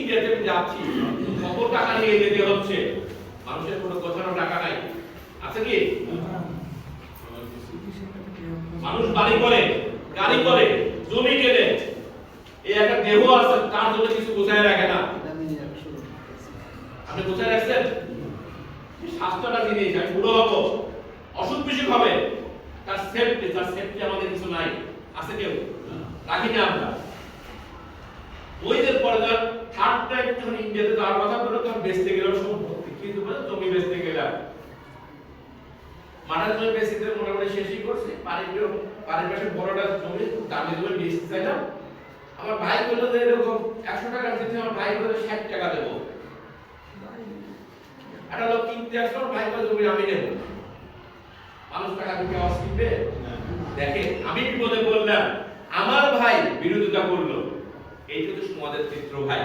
ইন্ডিয়াতে যাচ্ছি, কত টাকা নিয়ে যেতে হচ্ছে, মানুষের কোনো কোথাও টাকা নাই, আছে কি? মানুষ বাড়ি করে, গাড়ি করে, জমি কেনে, এই একটা দেহ আছে, তার জন্য কিছু গোছায় রাখে না। আপনি গোছায় রাখছেন? স্বাস্থ্যটা জিনিস, আমি বুড়ো হবো, অসুখ বিসুখ হবে, তার সেফটি আমাদের কিছু নাই, আছে কেউ? রাখি না আমরা। ওই যে পরে যখন থার্ড টাইম যখন ইন্ডিয়াতে যাওয়ার কথা বললো, তখন বেচতে গেল সম্পত্তি, কিন্তু জমি বেচতে গেলাম, মাঠের জমি বেচতে মোটামুটি শেষই করছে, বাড়ির পাশে বড়টা জমি, দামি জমি বেচতে চাইলাম। আমার ভাই বললো যে এরকম 100 টাকা দিতে, আমার ভাই বলে 60 টাকা দেবো। একটা লোক কিনতে আসলো, ভাই বলে জমি আমি নেবো। মানুষ টাকা দিতে আওয়াজ কিনবে? দেখে আমি বিপদে বললাম, আমার ভাই বিরোধিতা করলো, এইটা তো সমাজের চিত্র ভাই।